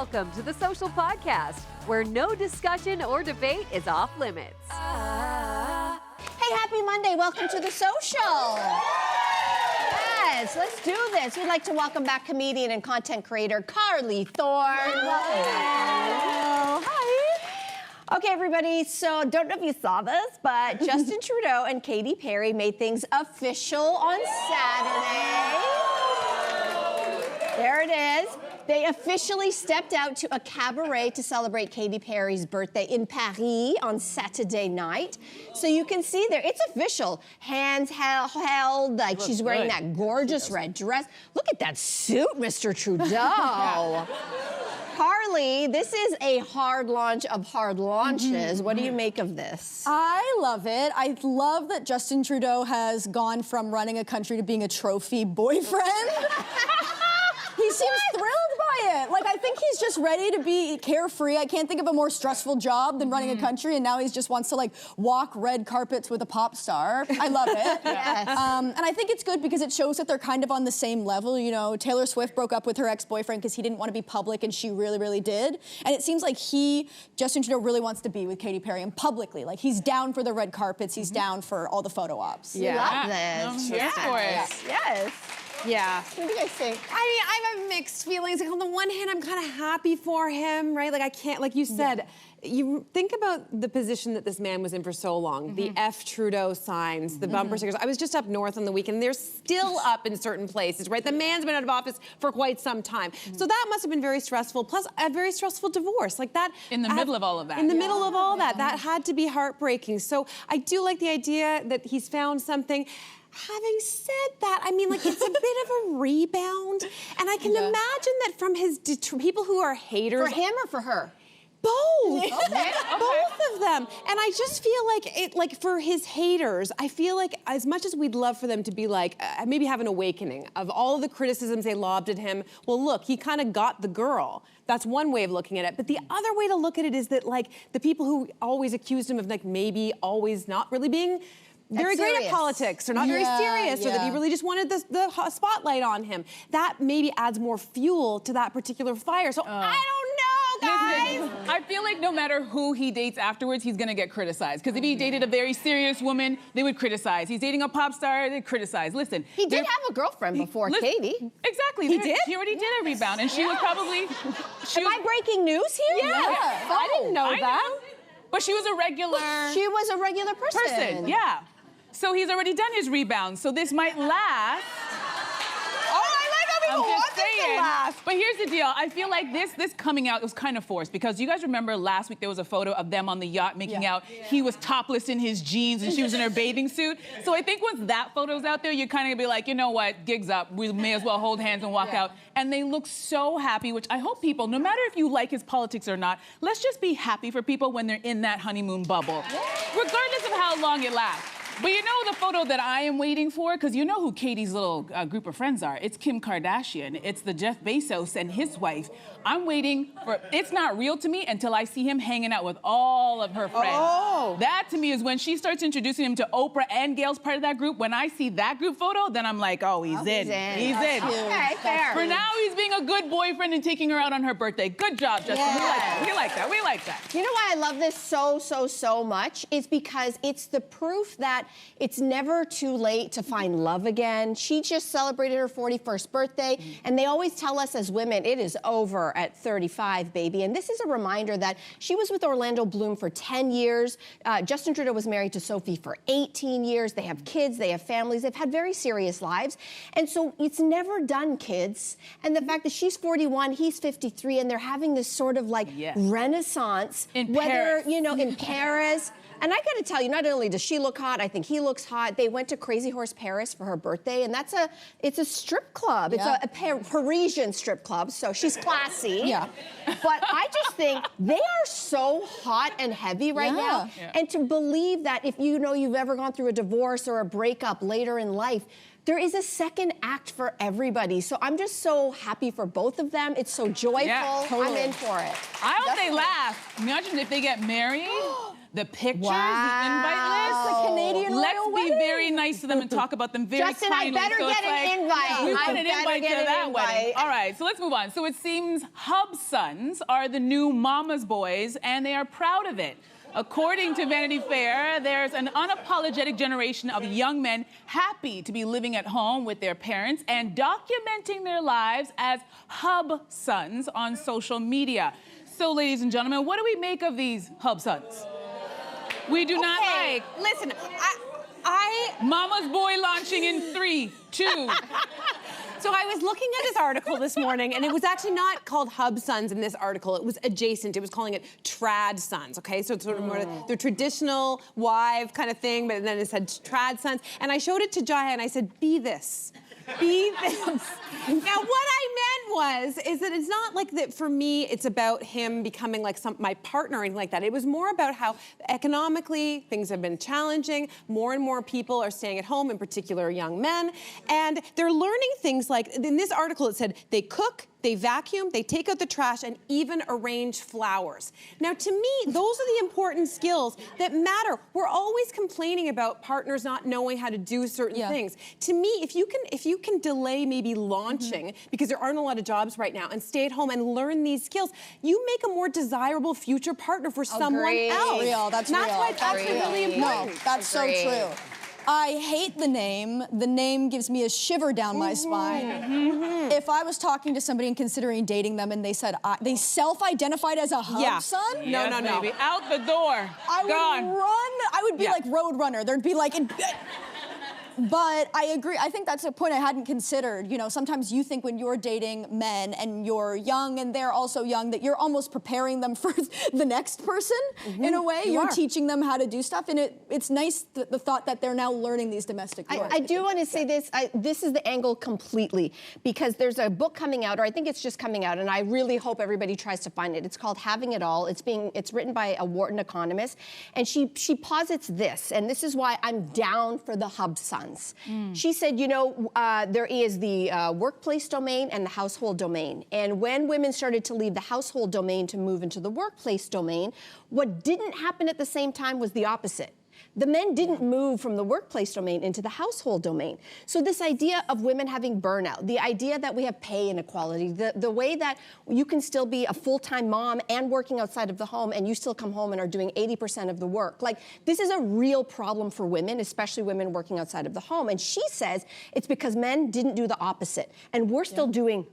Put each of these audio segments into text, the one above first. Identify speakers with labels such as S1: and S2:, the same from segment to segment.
S1: Welcome to the Social Podcast, where no discussion or debate is off limits.
S2: Hey, happy Monday. Welcome to the Social. Yes, let's do this. We'd like to welcome back comedian and content creator Carly Thorne. Hello. Hi. Okay, everybody, so don't know if you saw this, but Justin Trudeau and Katy Perry made things official on Saturday. There it is. They officially stepped out to a cabaret to celebrate Katy Perry's birthday in Paris on Saturday night. So you can see there, it's official. Hands held, like she's wearing that gorgeous red dress. Look at that suit, Mr. Trudeau. Carly, this is a hard launch of hard launches. What do you make of this?
S3: I love it. I love that Justin Trudeau has gone from running a country to being a trophy boyfriend. He seems thrilled by it. Like, I think he's just ready to be carefree. I can't think of a more stressful job than running a country, and now he just wants to, like, walk red carpets with a pop star. I love it.
S2: Yes.
S3: And I think it's good because it shows that they're kind of on the same level. You know, Taylor Swift broke up with her ex-boyfriend because he didn't want to be public, and she really, really did. And it seems like Justin Trudeau, really wants to be with Katy Perry and publicly. Like, he's down for the red carpets. He's down for all the photo ops.
S2: Yeah. Love this.
S4: Yes.
S2: Yes.
S4: Yeah.
S2: What do you guys think?
S4: I mean, I have mixed feelings. Like, on the one hand, I'm kind of happy for him, right? Like, I can't, like you said, you think about the position that this man was in for so long. The F Trudeau signs, the bumper stickers. I was just up north on the weekend. They're still up in certain places, right? The man's been out of office for quite some time. So that must have been very stressful. Plus, a very stressful divorce. Like that.
S5: In the middle of all of that.
S4: In the middle of all that. That had to be heartbreaking. So I do like the idea that he's found something. Having said that, I mean, like, it's a bit of a rebound. And I can imagine that from his people who are haters.
S2: For him or for her?
S4: Both. Both of them. And I just feel like for his haters, I feel like as much as we'd love for them to be like, maybe have an awakening of all of the criticisms they lobbed at him. Well, look, he kind of got the girl. That's one way of looking at it. But the other way to look at it is that, like, the people who always accused him of, like, maybe always not really being very great at politics, or not very serious, or that he really just wanted the spotlight on him. That maybe adds more fuel to that particular fire. So I don't know, guys.
S5: Listen, I feel like no matter who he dates afterwards, he's gonna get criticized. Because if he dated a very serious woman, they would criticize. He's dating a pop star, they'd criticize. Listen.
S2: He did have a girlfriend before Katy.
S5: Exactly.
S4: He did?
S5: He already did a rebound, and she was probably...
S2: Am I breaking news here?
S5: Yeah.
S4: I didn't know that.
S5: But she was a regular...
S2: She was a regular person.
S5: Yeah. So he's already done his rebound, so this might last.
S4: Oh, I like how people want this to last.
S5: But here's the deal. I feel like this coming out was kind of forced, because you guys remember last week there was a photo of them on the yacht making out. He was topless in his jeans and she was in her bathing suit. So I think once that photo's out there, you're kind of gonna be like, you know what, gig's up. We may as well hold hands and walk out. And they look so happy, which I hope people, no matter if you like his politics or not, let's just be happy for people when they're in that honeymoon bubble, regardless of how long it lasts. But you know the photo that I am waiting for? Because you know who Katy's little group of friends are. It's Kim Kardashian. It's the Jeff Bezos and his wife. I'm waiting for, it's not real to me until I see him hanging out with all of her friends.
S4: Oh.
S5: That to me is when she starts introducing him to Oprah and Gail's part of that group. When I see that group photo, then I'm like, oh, he's in. He's in.
S2: Okay, fair.
S5: For now, he's being a good boyfriend and taking her out on her birthday. Good job, Justin.
S2: Yeah.
S5: We like that. We like that.
S2: You know why I love this so much? Is because it's the proof that it's never too late to find love again. She just celebrated her 41st birthday, and they always tell us as women, it is over at 35, baby. And this is a reminder that she was with Orlando Bloom for 10 years. Justin Trudeau was married to Sophie for 18 years. They have kids, they have families, they've had very serious lives. And so it's never done, kids. And the fact that she's 41, he's 53, and they're having this sort of like renaissance.
S5: In Paris.
S2: You know, in Paris. And I gotta tell you, not only does she look hot, I think he looks hot. They went to Crazy Horse Paris for her birthday, and it's a strip club. It's a Parisian strip club, so she's classy.
S3: Yeah.
S2: But I just think they are so hot and heavy right now.
S5: Yeah.
S2: And to believe that if you know you've ever gone through a divorce or a breakup later in life, there is a second act for everybody. So I'm just so happy for both of them. It's so joyful.
S5: Yeah,
S2: I'm in for it.
S5: I hope they laugh. Imagine if they get married. the pictures,
S2: Wow.
S5: the invite list.
S3: The Canadian
S5: Let's
S3: royal
S5: be
S3: wedding.
S5: very nice to them and talk about them very
S2: Justin, I
S5: kindly.
S2: better
S5: So
S2: get
S5: it's
S2: an invite.
S5: We
S2: I
S5: want an
S2: better
S5: invite
S2: get
S5: to
S2: an
S5: that wedding.
S2: invite.
S5: All right, so let's move on. So it seems hub sons are the new mama's boys, and they are proud of it. According to Vanity Fair, there's an unapologetic generation of young men happy to be living at home with their parents and documenting their lives as hub sons on social media. So, ladies and gentlemen, what do we make of these hub sons? We do not like.
S4: Listen,
S5: Mama's boy launching in 3, 2.
S4: So I was looking at this article this morning, and it was actually not called Hub Sons in this article. It was adjacent. It was calling it Trad Sons, okay? So it's sort of more the traditional wife kind of thing, but then it said Trad Sons. And I showed it to Jaya, and I said, be this. Be this. Now, what I meant is that it's not like that for me, it's about him becoming like my partner or anything like that. It was more about how economically things have been challenging. More and more people are staying at home, in particular young men. And they're learning things like, in this article it said, they cook, they vacuum, they take out the trash, and even arrange flowers. Now, to me, those are the important skills that matter. We're always complaining about partners not knowing how to do certain things. To me, if you can delay maybe launching, because there aren't a lot of jobs right now, and stay at home and learn these skills, you make a more desirable future partner for someone else.
S3: Real,
S4: That's why it's actually really important.
S3: No, that's so true. I hate the name. The name gives me a shiver down my spine. If I was talking to somebody and considering dating them and they said, they self-identified as a hub son?
S5: Yes, no. Baby. Out the door.
S3: I
S5: Gone.
S3: would run. I would be like Road Runner. There'd be like... But I agree. I think that's a point I hadn't considered. You know, sometimes you think when you're dating men and you're young and they're also young that you're almost preparing them for the next person in a way. You're teaching them how to do stuff, and it's nice the thought that they're now learning these domestic chores.
S2: I do want to say this. This is the angle completely, because there's a book coming out, or I think it's just coming out, and I really hope everybody tries to find it. It's called Having It All. It's written by a Wharton economist, and she posits this, and this is why I'm down for the hub sons. She said, you know, there is the workplace domain and the household domain. And when women started to leave the household domain to move into the workplace domain, what didn't happen at the same time was the opposite. The men didn't move from the workplace domain into the household domain. So this idea of women having burnout, the idea that we have pay inequality, the way that you can still be a full-time mom and working outside of the home and you still come home and are doing 80% of the work. Like, this is a real problem for women, especially women working outside of the home. And she says it's because men didn't do the opposite. And we're still doing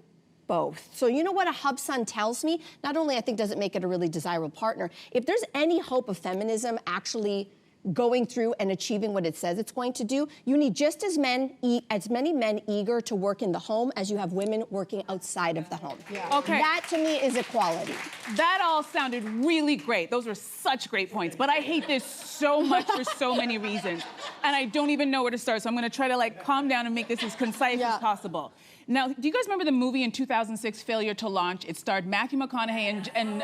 S2: both. So you know what a hub son tells me? Not only I think does it make it a really desirable partner, if there's any hope of feminism actually going through and achieving what it says it's going to do, you need just as many men eager to work in the home as you have women working outside of the home.
S5: Okay.
S2: That to me is equality.
S5: That all sounded really great. Those were such great points. But I hate this so much for so many reasons. And I don't even know where to start. So I'm going to try to calm down and make this as concise as possible. Now, do you guys remember the movie in 2006, Failure to Launch? It starred Matthew McConaughey and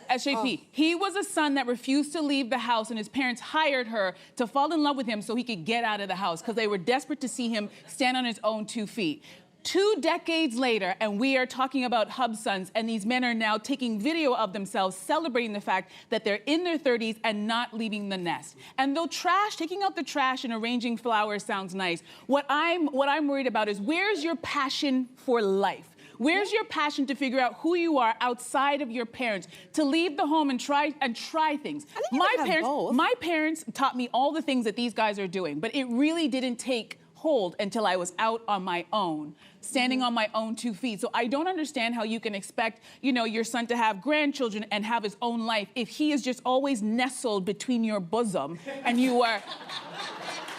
S5: SJP. He was a son that refused to leave the house, and his parents hired her to fall in love with him so he could get out of the house because they were desperate to see him stand on his own 2 feet. 2 decades later, and we are talking about hub sons, and these men are now taking video of themselves celebrating the fact that they're in their 30s and not leaving the nest. And though taking out the trash and arranging flowers sounds nice, what I'm worried about is, where's your passion for life? Where's your passion to figure out who you are outside of your parents, to leave the home and try things?
S4: I think
S5: My parents taught me all the things that these guys are doing, but it really didn't take hold until I was out on my own, standing on my own 2 feet. So I don't understand how you can expect, your son to have grandchildren and have his own life if he is just always nestled between your bosom and you are...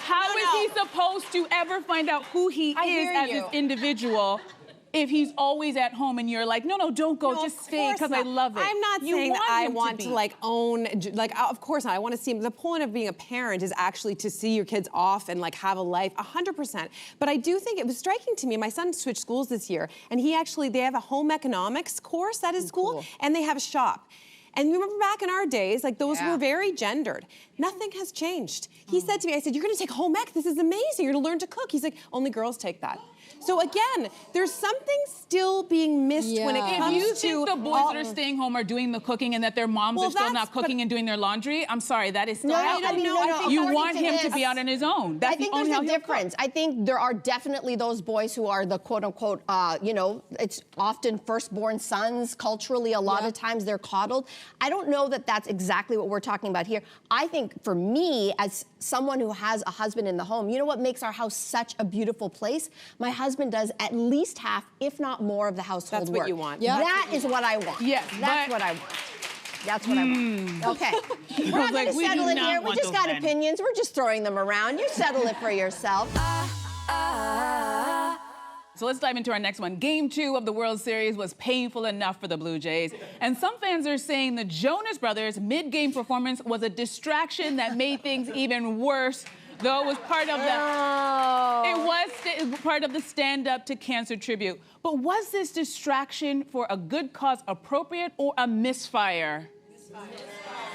S5: How is he supposed to ever find out who he is as an individual if he's always at home and you're like, no, don't go, just stay because I love it?
S4: I'm not saying that I want to own, of course not. I want to see him. The point of being a parent is actually to see your kids off and have a life, 100%. But I do think it was striking to me. My son switched schools this year, and they have a home economics course at his school, and they have a shop. And you remember back in our days, those were very gendered. Nothing has changed. He said to me, I said, you're going to take home ec? This is amazing. You're going to learn to cook. He's like, only girls take that. So again, there's something still being missed when it comes
S5: If you
S4: to
S5: think the boys that are staying home are doing the cooking and that their moms are still not cooking and doing their laundry, I'm sorry, that is still You want him to be out on his own. That's
S2: I think
S5: the only
S2: there's a
S5: how he'll
S2: difference. I think there are definitely those boys who are the quote-unquote, it's often firstborn sons. Culturally, a lot of times they're coddled. I don't know that that's exactly what we're talking about here. I think for me, as someone who has a husband in the home, you know what makes our house such a beautiful place? My husband does at least half, if not more, of the household work.
S4: That's what you want.
S2: Yeah. That is what I want.
S5: Yes,
S2: that's what I want. That's what I want. Okay. We're not going to settle in here. We just got opinions. We're just throwing them around. You settle it for yourself.
S5: So let's dive into our next one. Game 2 of the World Series was painful enough for the Blue Jays. And some fans are saying the Jonas Brothers' mid-game performance was a distraction that made things even worse, though it was part of the Stand Up to Cancer tribute. But was this distraction for a good cause appropriate or a misfire?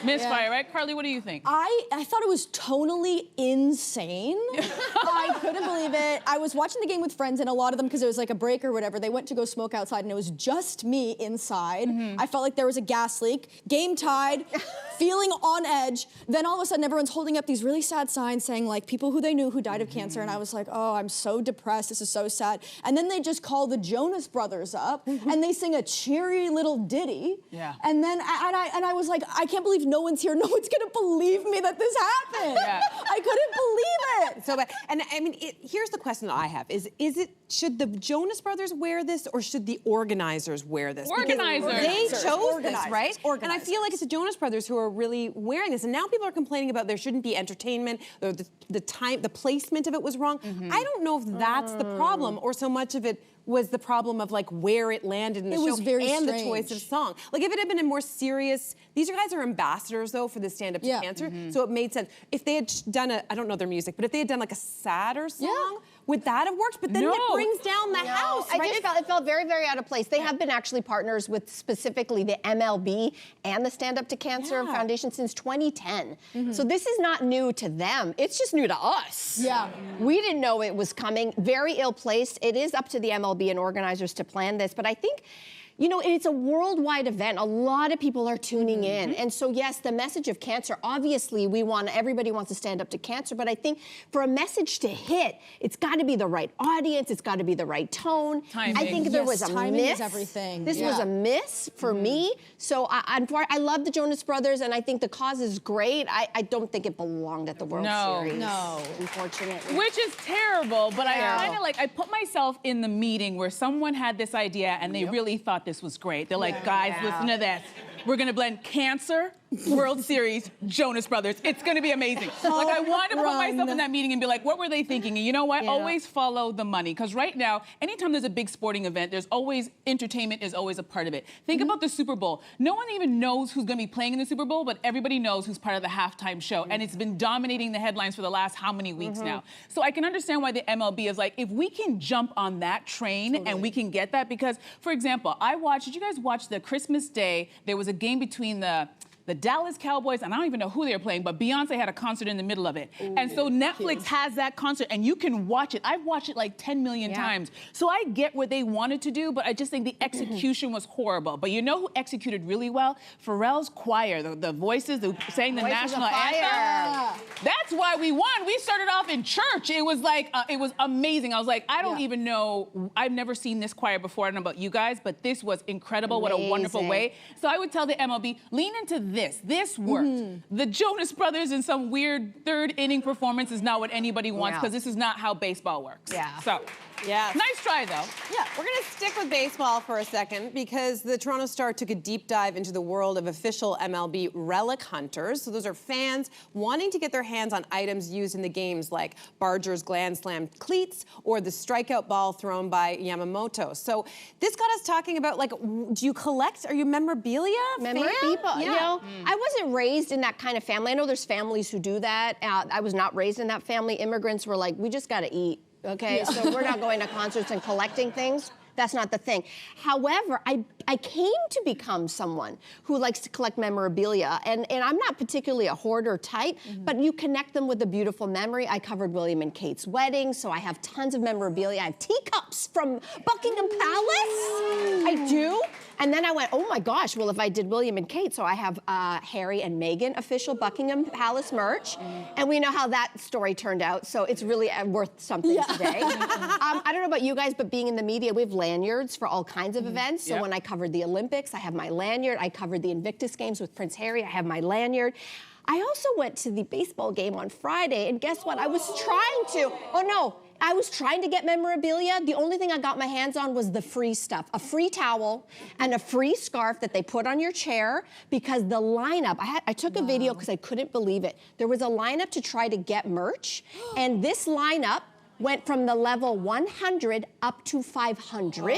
S5: Misfire, right? Carly, what do you think?
S3: I thought it was tonally insane. I couldn't believe it. I was watching the game with friends, and a lot of them, because it was like a break or whatever, they went to go smoke outside, and it was just me inside. I felt like there was a gas leak. Game tied, feeling on edge. Then all of a sudden, everyone's holding up these really sad signs saying, like, people who they knew who died of cancer, and I was like, oh, I'm so depressed. This is so sad. And then they just call the Jonas Brothers up, and they sing a cheery little ditty.
S5: Yeah.
S3: And then I was like, I can't believe no one's here. No one's gonna believe me that this happened.
S5: Yeah.
S3: I couldn't believe it.
S4: So, and I mean, here's the question that I have: should the Jonas Brothers wear this, or should the organizers wear this?
S5: Organizers.
S4: Because they chose this, right?
S3: Organizers.
S4: And I feel like it's the Jonas Brothers who are really wearing this. And now people are complaining about there shouldn't be entertainment, or the placement of it was wrong. I don't know if that's the problem, or so much of it was the problem of like where it landed in the show
S3: was very
S4: and
S3: strange.
S4: the choice of song. Like if it had been a more serious, these guys are ambassadors though for the Stand Up to Cancer, so it made sense. If they had done I don't know their music, but if they had done like a sadder song, would that have worked? But then it brings down the house, right?
S2: I just felt it felt very, very out of place. They have been actually partners with specifically the MLB and the Stand Up to Cancer Foundation since 2010. So this is not new to them. It's just new to us.
S3: Yeah.
S2: We didn't know it was coming. Very ill-placed. It is up to the MLB and organizers to plan this, but I think, you know, it's a worldwide event. A lot of people are tuning in. And so, yes, the message of cancer, obviously, everybody wants to stand up to cancer, but I think for a message to hit, it's got to be the right audience, it's got to be the right tone.
S5: Timing.
S2: I think there was a
S3: timing
S2: miss.
S3: is everything.
S2: This was a miss for me. So I love the Jonas Brothers, and I think the cause is great. I don't think it belonged at the World Series.
S3: No.
S2: Unfortunately.
S5: Which is terrible, but I kind of I put myself in the meeting where someone had this idea and they really thought this was great. They're like, guys, listen to this. We're gonna blend cancer, World Series, Jonas Brothers. It's gonna be amazing. Like I wanted to put myself in that meeting and be like, what were they thinking? And you know what? Always follow the money. Because right now, anytime there's a big sporting event, there's always entertainment is always a part of it. Think about the Super Bowl. No one even knows who's gonna be playing in the Super Bowl, but everybody knows who's part of the halftime show. And it's been dominating the headlines for the last how many weeks now. So I can understand why the MLB is like, if we can jump on that train and we can get that, because for example, did you guys watch the Christmas Day? There was a game between the Dallas Cowboys, and I don't even know who they were playing, but Beyonce had a concert in the middle of it. And so Netflix has that concert, and you can watch it. I've watched it like 10 million times. So I get what they wanted to do, but I just think the execution was horrible. But you know who executed really well? Pharrell's choir, the voices who sang the national anthem. That's why we won. We started off in church. It was like, it was amazing. I was like, I don't even know, I've never seen this choir before. I don't know about you guys, but this was incredible. Amazing. What a wonderful way. So I would tell the MLB, lean into this. This worked. The Jonas Brothers in some weird third inning performance is not what anybody wants, because this is not how baseball works. So, nice try though.
S4: Yeah, we're gonna stick with baseball for a second because the Toronto Star took a deep dive into the world of official MLB relic hunters. So those are fans wanting to get their hands on items used in the games like Barger's Grand Slam cleats or the strikeout ball thrown by Yamamoto. So this got us talking about, like, do you collect? Are you memorabilia?
S2: People, you know, I wasn't raised in that kind of family. I know there's families who do that. I was not raised in that family. Immigrants were like, we just got to eat. Okay, so we're not going to concerts and collecting things. That's not the thing. However, I came to become someone who likes to collect memorabilia, and I'm not particularly a hoarder type, but you connect them with a beautiful memory. I covered William and Kate's wedding, so I have tons of memorabilia. I have teacups from Buckingham Palace. I do. And then I went, oh my gosh, well, if I did William and Kate, so I have Harry and Meghan official Buckingham Palace merch. And we know how that story turned out, so it's really worth something today. I don't know about you guys, but being in the media, we have lanyards for all kinds of events. So when I covered the Olympics, I have my lanyard. I covered the Invictus Games with Prince Harry, I have my lanyard. I also went to the baseball game on Friday, and guess what? I was trying to get memorabilia. The only thing I got my hands on was the free stuff, a free towel and a free scarf that they put on your chair, because the lineup, I took a video because I couldn't believe it. There was a lineup to try to get merch, and this lineup went from the level 100 up to 500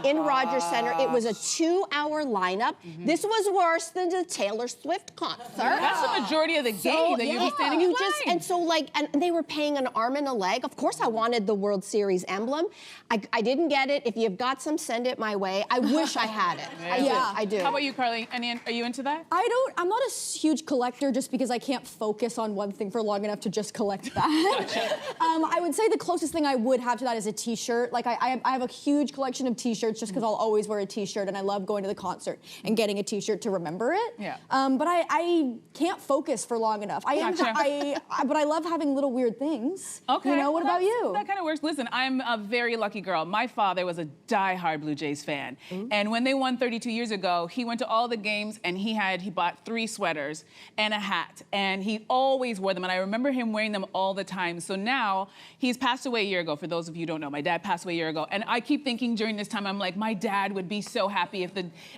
S2: in Rogers Center. It was a 2-hour lineup. This was worse than the Taylor Swift concert.
S5: That's the majority of the game that you were standing in line.
S2: And so and they were paying an arm and a leg. Of course I wanted the World Series emblem. I didn't get it. If you've got some, send it my way. I wish I had it. I do.
S5: How about you, Carly? Are you into that?
S3: I'm not a huge collector just because I can't focus on one thing for long enough to just collect that. I would say the closest thing I would have to that is a t-shirt. Like I have a huge collection of t-shirts just because I'll always wear a t-shirt, and I love going to the concert and getting a t-shirt to remember it.
S5: Yeah.
S3: But I can't focus for long enough. But I love having little weird things.
S5: Okay.
S3: You know, what about you?
S5: That kind of works. Listen, I'm a very lucky girl. My father was a diehard Blue Jays fan. And when they won 32 years ago, he went to all the games, and he bought 3 sweaters and a hat. And he always wore them, and I remember him wearing them all the time. So now, he's passed away a year ago. For those of you who don't know, my dad passed away a year ago. And I keep thinking during this time, I'm like, my dad would be so happy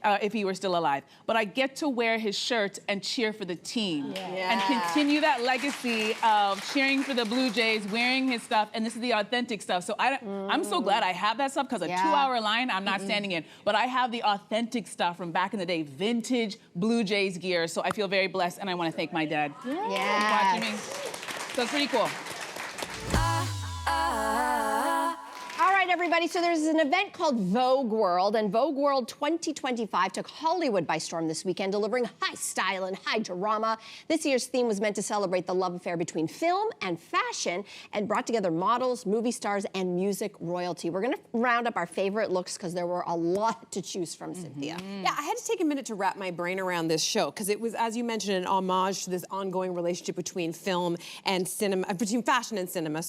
S5: if he were still alive. But I get to wear his shirt and cheer for the team. And continue that legacy of cheering for the Blue Jays, wearing his stuff, and this is the authentic stuff. So I'm so glad I have that stuff, because a 2-hour line, I'm not standing in. But I have the authentic stuff from back in the day, vintage Blue Jays gear. So I feel very blessed, and I want to thank my dad for watching me. So it's pretty cool.
S2: All right, everybody, so there's an event called Vogue World, and Vogue World 2025 took Hollywood by storm this weekend, delivering high style and high drama. This year's theme was meant to celebrate the love affair between film and fashion, and brought together models, movie stars, and music royalty. We're gonna round up our favorite looks, because there were a lot to choose from, Cynthia.
S4: Yeah, I had to take a minute to wrap my brain around this show, because it was, as you mentioned, an homage to this ongoing relationship between film and cinema, between fashion and cinema,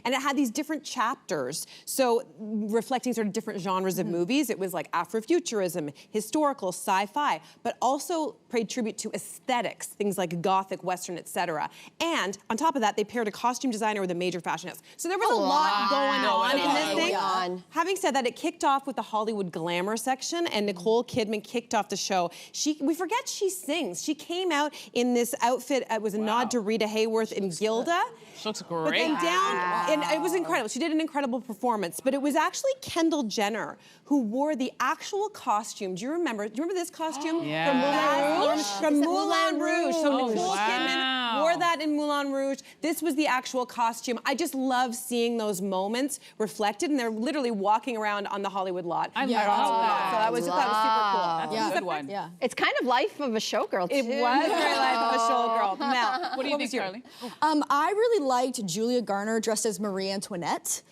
S4: and it had these different chapters. So reflecting sort of different genres of movies. It was like Afrofuturism, historical, sci-fi, but also paid tribute to aesthetics, things like Gothic, Western, etc. And on top of that, they paired a costume designer with a major fashion house. So there was a lot going on in this thing. Having said that, it kicked off with the Hollywood glamour section, and Nicole Kidman kicked off the show. We forget she sings. She came out in this outfit. It was a nod to Rita Hayworth in Gilda.
S5: She looks great.
S4: But then and it was incredible. She did an incredible performance. But it was actually Kendall Jenner who wore the actual costume. Do you remember this costume? From Moulin Rouge. So Nicole Kidman wore that in Moulin Rouge. This was the actual costume. I just love seeing those moments reflected, and they're literally walking around on the Hollywood lot.
S5: I love that.
S4: So that was super cool.
S5: That's a good one.
S3: Yeah.
S2: It's kind of life of a showgirl, too.
S4: It was very life of a showgirl. Mel,
S5: what do you think, Charlie?
S3: I really liked Julia Garner dressed as Marie Antoinette.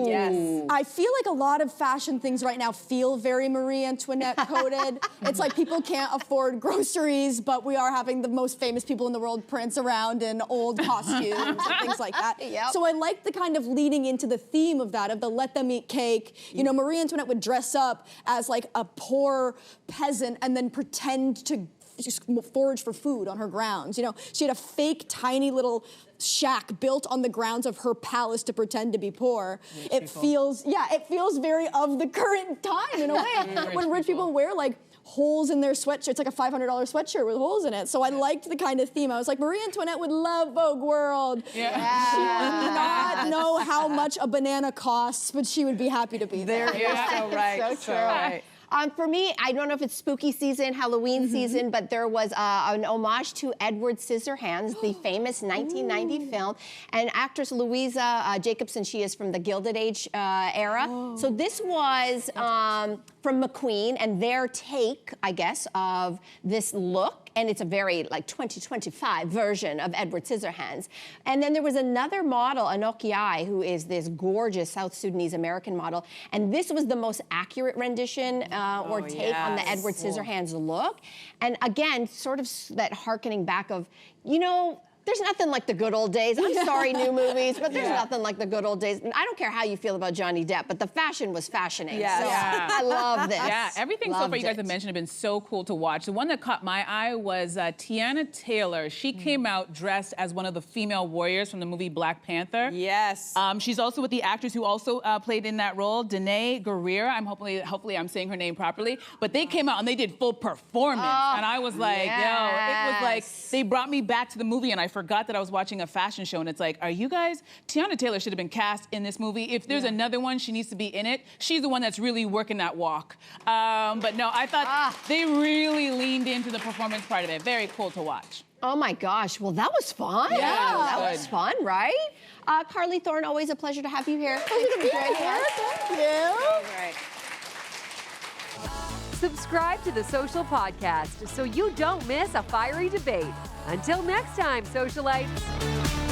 S4: yes.
S3: I feel like a lot of fashion things right now feel very Marie Antoinette coded. It's like people can't afford groceries, but we are having the most famous people in the world prance around in old costumes and things like that. So I like the kind of leading into the theme of that, of the let them eat cake. You know, Marie Antoinette would dress up as like a poor peasant and then pretend to just forage for food on her grounds. You know, she had a fake tiny little shack built on the grounds of her palace to pretend to be poor. It feels very of the current time in a way. When rich people wear like holes in their sweatshirt. It's like a $500 sweatshirt with holes in it. So I liked the kind of theme. I was like, Marie Antoinette would love Vogue World. She would not know how much a banana costs, but she would be happy to be there.
S4: You're so right.
S2: So true. For me, I don't know if it's spooky season, Halloween season, but there was an homage to Edward Scissorhands, the famous 1990 film, and actress Louisa Jacobson, she is from the Gilded Age era. So this was from McQueen and their take, I guess, of this look. And it's a very, like, 2025 version of Edward Scissorhands. And then there was another model, Anoki Ai, who is this gorgeous South Sudanese American model. And this was the most accurate rendition or take on the Edward Scissorhands look. And again, sort of that hearkening back of, you know, there's nothing like the good old days. I'm sorry, new movies, but there's nothing like the good old days. And I don't care how you feel about Johnny Depp, but the fashion was fashioning.
S3: Yes.
S2: So I love this.
S5: Yeah, everything so
S2: Loved
S5: far you guys
S2: it.
S5: have mentioned have been so cool to watch. The one that caught my eye was Tiana Taylor. She came out dressed as one of the female warriors from the movie Black Panther.
S4: Yes.
S5: She's also with the actress who also played in that role, Danae Guerrero. Hopefully I'm saying her name properly. But they came out and they did full performance. And I was like, yo, it was like, they brought me back to the movie and I forgot that I was watching a fashion show, and it's like, are you guys, Tiana Taylor should have been cast in this movie. If there's another one, she needs to be in it. She's the one that's really working that walk. But no, I thought they really leaned into the performance part of it. Very cool to watch.
S2: Oh my gosh, well that was fun.
S5: Yeah,
S2: that
S5: it
S2: was
S5: was
S2: fun, right? Carly Thorne, always a pleasure to have you here. Thanks for joining us.
S3: Thank you.
S4: All right.
S1: Subscribe to the Social Podcast so you don't miss a fiery debate. Until next time, socialites.